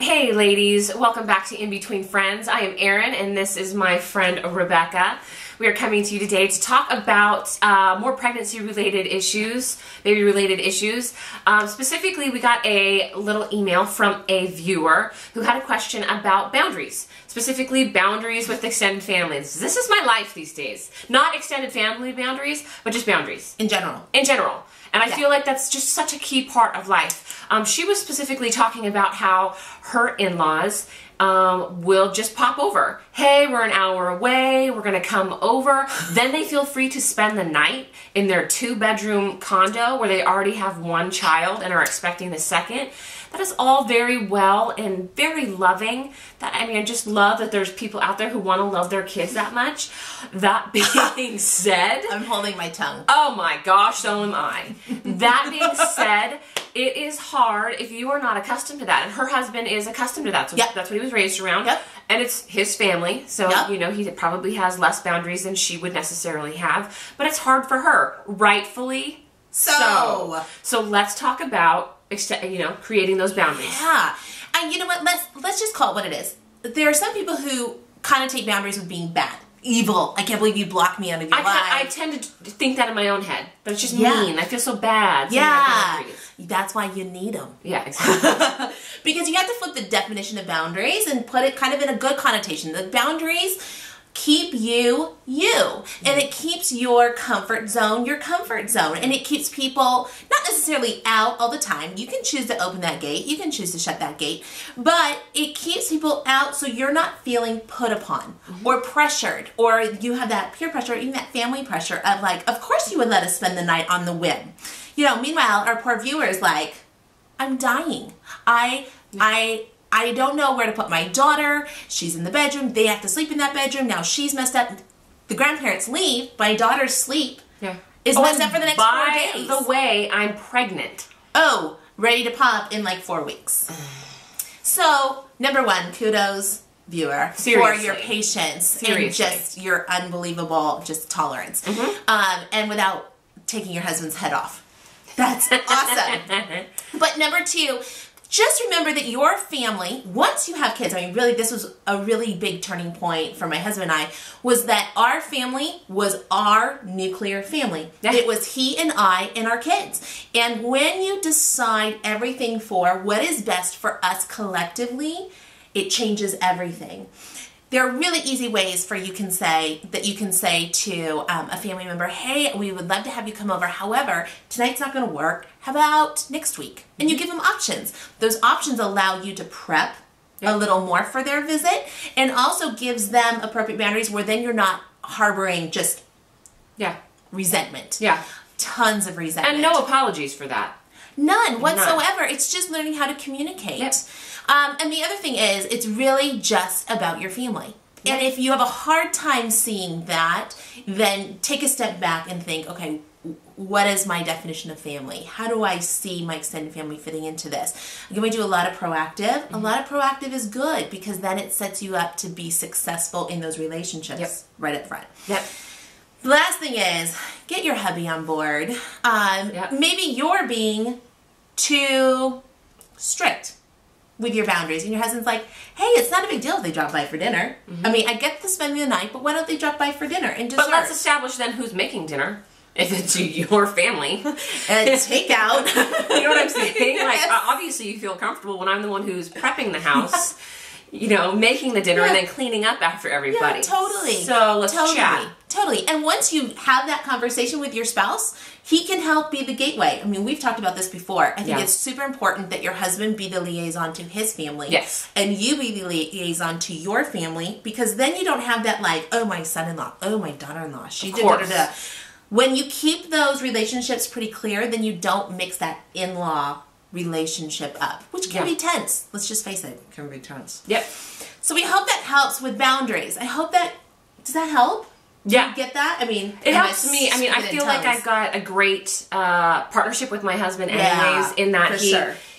Hey ladies, welcome back to In Between Friends. I am Erin and this is my friend Rebecca. We are coming to you today to talk about more pregnancy-related issues, baby-related issues. Specifically, we got a little email from a viewer who had a question about boundaries. Specifically, boundaries with extended families. This is my life these days. Not extended family boundaries, but just boundaries. In general. In general. And I feel like that's just such a key part of life. She was specifically talking about how her in-laws will just pop over. Hey, we're an hour away, we're gonna come over. Then they feel free to spend the night in their 2-bedroom condo where they already have one child and are expecting the second. That is all very well and very loving. I just love that there's people out there who want to love their kids that much. That being said... I'm holding my tongue. Oh my gosh, so am I. That being said, it is hard if you are not accustomed to that. And her husband is accustomed to that. So that's what he was raised around. Yep. And it's his family. So, you know, he probably has less boundaries than she would necessarily have. But it's hard for her. Rightfully so. So let's talk about creating those boundaries. Yeah. And you know what? Let's just call it what it is. There are some people who kind of take boundaries with being bad. Evil. I can't believe you blocked me out of your life. I tend to think that in my own head. But it's just mean. I feel so bad. Yeah. That's why you need them. Yeah, exactly. Because you have to flip the definition of boundaries and put it kind of in a good connotation. The boundaries keep you, and it keeps your comfort zone, and it keeps people not necessarily out all the time. You can choose to open that gate, you can choose to shut that gate, but it keeps people out so you're not feeling put upon or pressured, or you have that peer pressure, even that family pressure of like, of course you would let us spend the night on the whim. You know, meanwhile, our poor viewer is like, I'm dying. I don't know where to put my daughter. She's in the bedroom. They have to sleep in that bedroom. Now she's messed up. The grandparents leave. My daughter's sleep is messed up for the next 4 days. By the way, I'm pregnant. Oh, ready to pop in like 4 weeks. So, number one, kudos, viewer, for your patience and just your unbelievable tolerance. And without taking your husband's head off. That's awesome. But number two, just remember that your family, once you have kids, I mean, really, this was a really big turning point for my husband and I, was that our family was our nuclear family. It was he and I and our kids. And when you decide everything for what is best for us collectively, it changes everything. There are really easy ways you can say to a family member, hey, we would love to have you come over. However, tonight's not going to work. How about next week? And you give them options. Those options allow you to prep a little more for their visit, and also gives them appropriate boundaries where then you're not harboring just resentment. Tons of resentment. And no apologies for that. None whatsoever. It's just learning how to communicate. And the other thing is, it's really just about your family. And if you have a hard time seeing that, then take a step back and think, okay, what is my definition of family? How do I see my extended family fitting into this? Can we do a lot of proactive? A lot of proactive is good because then it sets you up to be successful in those relationships right up front. The last thing is, get your hubby on board. Maybe you're being too strict with your boundaries, and your husband's like, hey, it's not a big deal if they drop by for dinner. I mean, I get to spend the night, but why don't they drop by for dinner and dessert? But let's establish then who's making dinner. If it's your family. And takeout. You know what I'm saying? Like, obviously you feel comfortable when I'm the one who's prepping the house, you know, making the dinner and then cleaning up after everybody. Yeah, totally. So let's chat. Totally. And once you have that conversation with your spouse, he can help be the gateway. I mean, we've talked about this before. I think it's super important that your husband be the liaison to his family. Yes. And you be the liaison to your family, because then you don't have that like, oh, my son-in-law, oh, my daughter-in-law. She did da-da-da. When you keep those relationships pretty clear, then you don't mix that in-law relationship up, which can be tense. Let's just face it. It can be tense. So we hope that helps with boundaries. I hope that, does that help? Do you get that? I mean, it helps me. I mean, I feel like I've got a great partnership with my husband anyways, in that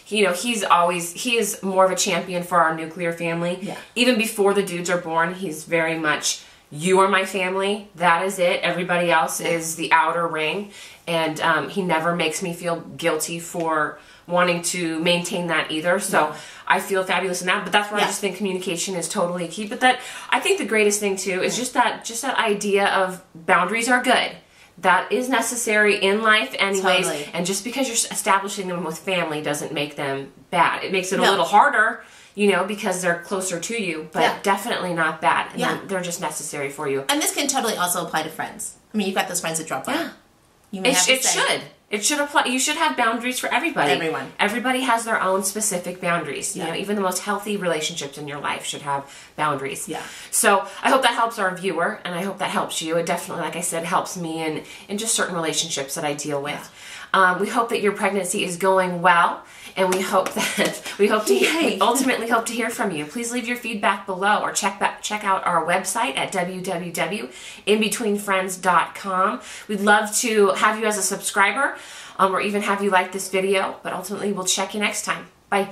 you know, he is more of a champion for our nuclear family. Even before the dudes are born, he's very much, you are my family, that is it. Everybody else is the outer ring. And he never makes me feel guilty for wanting to maintain that either. So I feel fabulous in that, but that's where I just think communication is totally key. But that, I think the greatest thing too is just that idea of boundaries are good. That is necessary in life anyways. Totally. And just because you're establishing them with family doesn't make them bad. It makes it a little harder, you know, because they're closer to you, but definitely not bad. And they're just necessary for you. And this can totally also apply to friends. I mean, you've got those friends that drop by. Yeah. You may have to say, It should apply. You should have boundaries for everybody. Everyone. Everybody has their own specific boundaries. You know, even the most healthy relationships in your life should have boundaries. Yeah. So I hope that helps our viewer, and I hope that helps you. It definitely, like I said, helps me in just certain relationships that I deal with. We hope that your pregnancy is going well, and we hope that we ultimately hope to hear from you. Please leave your feedback below, or check out our website at www.inbetweenfriends.com. We'd love to have you as a subscriber, or even have you like this video. But ultimately, we'll check you next time. Bye.